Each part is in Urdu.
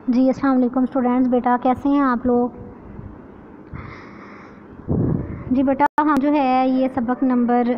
جی السلام علیکم اسٹوڈینٹس، بیٹا کیسے ہیں آپ لوگ؟ جی بیٹا ہم جو ہے یہ سبق نمبر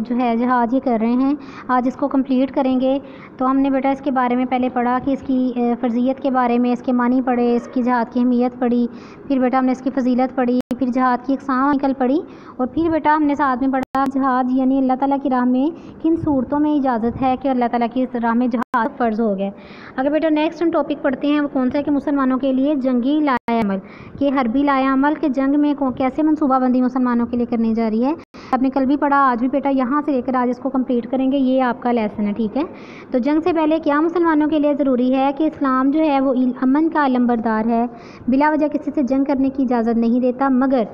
جو ہے جہاد یہ کر رہے ہیں، آج اس کو کمپلیٹ کریں گے۔ تو ہم نے بیٹا اس کے بارے میں پہلے پڑھا کہ اس کی فرضیت کے بارے میں، اس کے معنی پڑھے، اس کی جہاد کی اہمیت پڑھی، پھر بیٹا ہم نے اس کی فضیلت پڑھی، پھر جہاد کی اقسام نکل پڑھی، اور پھر بیٹا ہم نے ساتھ میں پڑھا جہاد یعنی اللہ تعالیٰ کی راہ میں کن صورتوں میں اجازت ہے کہ اللہ تعالیٰ کی راہ میں جہاد فرض ہو گیا۔ اگر بیٹا نیکسٹ ہم ٹاپک پڑھتے ہیں وہ کون سا ہے کہ مسلمانوں کے لیے جنگی لائحہ عمل، کہ حربی لائحہ عمل کے جنگ میں کیسے منصوبہ بندی مسلمانوں کے لیے کرنے جا رہی ہے۔ آپ نے کل بھی پڑھا، آج بھی بیٹا یہاں سے لے کر آج اس کو کمپلیٹ کریں گے، یہ آپ کا لیسن ہے، ٹھیک ہے۔ تو جنگ سے پہلے کیا مسلمانوں کے لیے ضروری ہے کہ اسلام جو ہے وہ امن کا علمبردار ہے، بلا وجہ کسی سے جنگ کرنے کی اجازت نہیں دیتا، مگر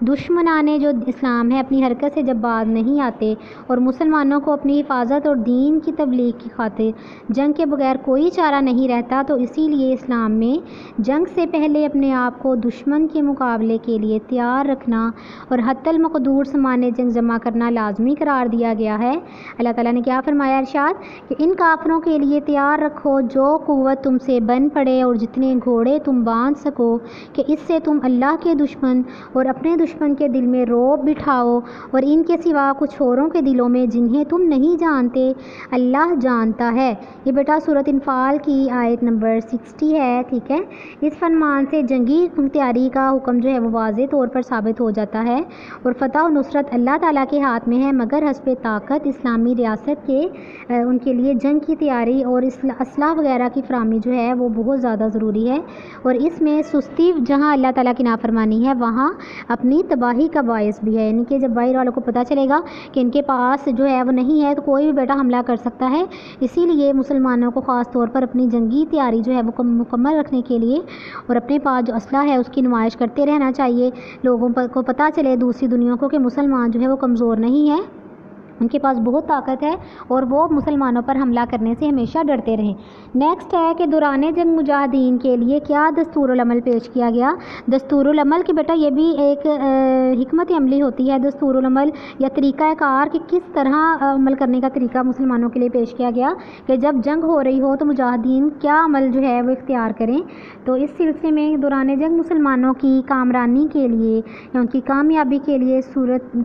دشمنان جو اسلام ہے اپنی حرکت سے جب باز نہیں آتے اور مسلمانوں کو اپنی حفاظت اور دین کی تبلیغ کی خاطر جنگ کے بغیر کوئی چارہ نہیں رہتا، تو اسی لیے اسلام میں جنگ سے پہلے اپنے آپ کو دشمن کے مقابلے کے لیے تیار رکھنا اور حتی المقدور سامان جنگ جمع کرنا لازمی قرار دیا گیا ہے۔ اللہ تعالیٰ نے کیا فرمایا ارشاد کہ ان کافروں کے لیے تیار رکھو جو قوت تم سے بن پڑے اور جتنے گھوڑے تم باندھ سکو، کہ اس سے تم اللہ کے دشمن اور اپنے دشمن کے دل میں رعب بٹھاؤ، اور ان کے سوا کچھ اوروں کے دلوں میں جنہیں تم نہیں جانتے اللہ جانتا ہے۔ یہ بیٹا سورۃ انفال کی آیت نمبر 60 ہے، ٹھیک ہے۔ اس فرمان سے جنگی تیاری کا حکم جو ہے وہ واضح طور پر ثابت ہو جاتا ہے، اور فتح و نصرت اللہ تعالیٰ کے ہاتھ میں ہے، مگر حسب طاقت اسلامی ریاست کے ان کے لیے جنگ کی تیاری اور اسلحہ وغیرہ کی فراہمی جو ہے وہ بہت زیادہ ضروری ہے، اور اس میں سستی جہاں اللہ تعالیٰ کی نافرمانی ہے وہاں اپنی تباہی کا باعث بھی ہے، یعنی کہ جب باہر والوں کو پتہ چلے گا کہ ان کے پاس جو ہے وہ نہیں ہے تو کوئی بھی بیٹا حملہ کر سکتا ہے۔ اسی لیے مسلمانوں کو خاص طور پر اپنی جنگی تیاری جو ہے وہ مکمل رکھنے کے لیے اور اپنے پاس جو اسلحہ ہے اس کی نمائش کرتے رہنا چاہیے، لوگوں کو پتہ چلے دوسری دنیا کو کہ مسلمان جو ہے وہ کمزور نہیں ہے، ان کے پاس بہت طاقت ہے اور وہ مسلمانوں پر حملہ کرنے سے ہمیشہ ڈرتے رہیں۔ نیکسٹ ہے کہ دوران جنگ مجاہدین کے لیے کیا دستور العمل پیش کیا گیا۔ دستور العمل کی بیٹا یہ بھی ایک حکمت عملی ہوتی ہے، دستور العمل یا طریقہ کار کہ کس طرح عمل کرنے کا طریقہ مسلمانوں کے لیے پیش کیا گیا کہ جب جنگ ہو رہی ہو تو مجاہدین کیا عمل جو ہے وہ اختیار کریں۔ تو اس سلسلے میں دوران جنگ مسلمانوں کی کامرانی کے لیے یا ان کی کامیابی کے لیے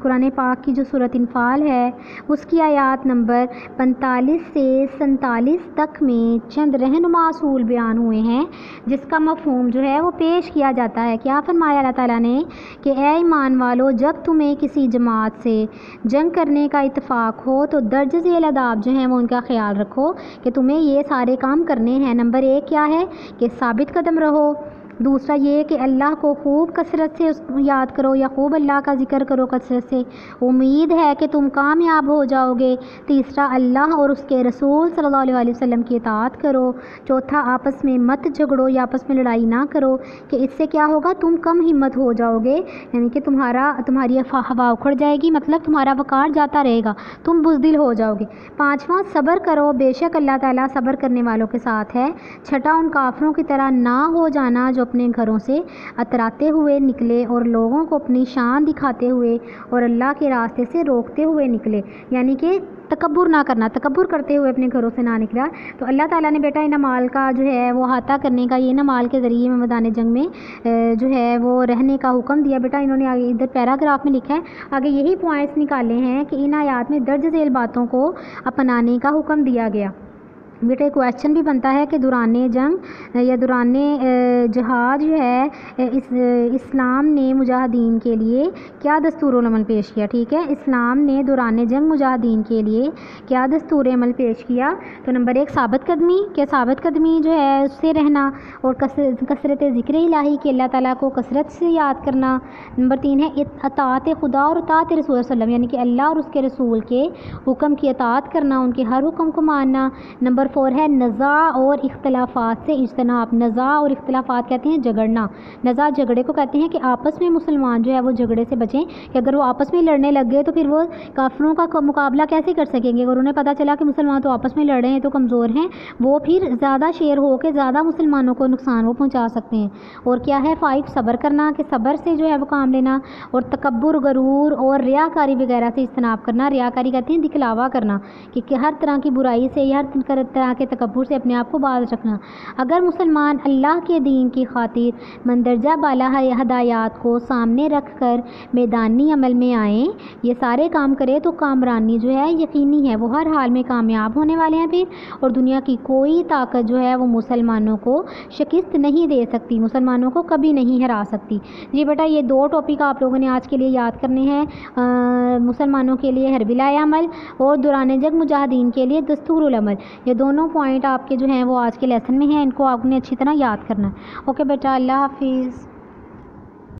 قرآن پاک کی جو سورۃ انفال ہے اس کی آیات نمبر 45 سے 47 تک میں چند رہنما اصول بیان ہوئے ہیں، جس کا مفہوم جو ہے وہ پیش کیا جاتا ہے۔ کیا فرمایا اللہ تعالیٰ نے کہ اے ایمان والو، جب تمہیں کسی جماعت سے جنگ کرنے کا اتفاق ہو تو درج ذیل آداب جو ہیں وہ ان کا خیال رکھو کہ تمہیں یہ سارے کام کرنے ہیں۔ نمبر 1 کیا ہے کہ ثابت قدم رہو، دوسرا یہ کہ اللہ کو خوب کثرت سے یاد کرو یا خوب اللہ کا ذکر کرو کثرت سے، امید ہے کہ تم کامیاب ہو جاؤ گے، تیسرا اللہ اور اس کے رسول صلی اللہ علیہ وسلم کی اطاعت کرو، چوتھا آپس میں مت جھگڑو یا آپس میں لڑائی نہ کرو کہ اس سے کیا ہوگا تم کم ہمت ہو جاؤ گے، یعنی کہ تمہاری ہوا اکھڑ جائے گی، مطلب تمہارا وقار جاتا رہے گا، تم بزدل ہو جاؤ گے۔ پانچواں صبر کرو، بے شک اللہ تعالیٰ صبر کرنے والوں کے ساتھ ہے۔ چھٹا ان کافروں کی طرح نہ ہو جانا جو اپنے گھروں سے اتراتے ہوئے نکلے اور لوگوں کو اپنی شان دکھاتے ہوئے اور اللہ کے راستے سے روکتے ہوئے نکلے، یعنی کہ تکبر نہ کرنا، تکبر کرتے ہوئے اپنے گھروں سے نہ نکلا۔ تو اللہ تعالیٰ نے بیٹا ان اعمال کا جو ہے وہ احاطہ کرنے کا، یہ ان اعمال کے ذریعے میں میدان جنگ میں جو ہے وہ رہنے کا حکم دیا۔ بیٹا انہوں نے آگے ادھر پیراگراف میں لکھا ہے، آگے یہی پوائنٹس نکالے ہیں کہ ان آیات میں درج ذیل باتوں کو اپنانے کا حکم دیا گیا۔ بیٹا ایک کویشچن بھی بنتا ہے کہ دوران جنگ یا دوران جہاد جو ہے اسلام نے مجاہدین کے لیے کیا دستور العمل پیش کیا، ٹھیک ہے۔ اسلام نے دوران جنگ مجاہدین کے لیے کیا دستور عمل پیش کیا؟ تو نمبر 1 ثابت قدمی، کہ ثابت قدمی جو ہے اس سے رہنا اور کثرت ذکر الہی کہ اللہ تعالیٰ کو کثرت سے یاد کرنا۔ نمبر 3 ہے اطاعت خدا اور اطاعت رسول صلی اللہ علیہ وسلم، یعنی کہ اللہ اور اس کے رسول کے حکم کی اطاعت کرنا، ان کے ہر حکم کو ماننا۔ نمبر 4 ہے نزاع اور اختلافات سے اجتناب۔ نزاع اور اختلافات کہتے ہیں جھگڑنا، نزاع جھگڑے کو کہتے ہیں کہ آپس میں مسلمان جو ہے وہ جھگڑے سے بچیں، کہ اگر وہ آپس میں لڑنے لگ گئے تو پھر وہ کافروں کا مقابلہ کیسے کر سکیں گے، اگر انہیں پتہ چلا کہ مسلمان تو آپس میں لڑ رہے ہیں تو کمزور ہیں، وہ پھر زیادہ شیر ہو کے زیادہ مسلمانوں کو نقصان وہ پہنچا سکتے ہیں۔ اور کیا ہے 5 صبر کرنا، کہ صبر سے جو ہے وہ کام لینا، اور تکبر، غرور اور ریاکاری وغیرہ سے اجتناب کرنا۔ ریاکاری کہتے ہیں دکھلاوا کرنا، کہ ہر طرح کی برائی سے یا ہر طرح کے تکبر سے اپنے آپ کو باز رکھنا۔ اگر مسلمان اللہ کے دین کی خاطر مندرجہ بالا ہدایات کو سامنے رکھ کر میدانی عمل میں آئیں، یہ سارے کام کرے تو کامرانی جو ہے یقینی ہے، وہ ہر حال میں کامیاب ہونے والے ہیں پھر، اور دنیا کی کوئی طاقت جو ہے وہ مسلمانوں کو شکست نہیں دے سکتی، مسلمانوں کو کبھی نہیں ہرا سکتی۔ جی بیٹا یہ 2 ٹاپک آپ لوگوں نے آج کے لیے یاد کرنے ہیں، مسلمانوں کے لیے حرب لا عمل اور دوران جنگ مجاہدین کے لیے دستور العمل، یہ دونوں پوائنٹ آپ کے جو ہیں وہ آج کے لیسن میں ہیں، ان کو آپ نے اچھی طرح یاد کرنا ہے۔ اوکے بیٹا، اللہ حافظ۔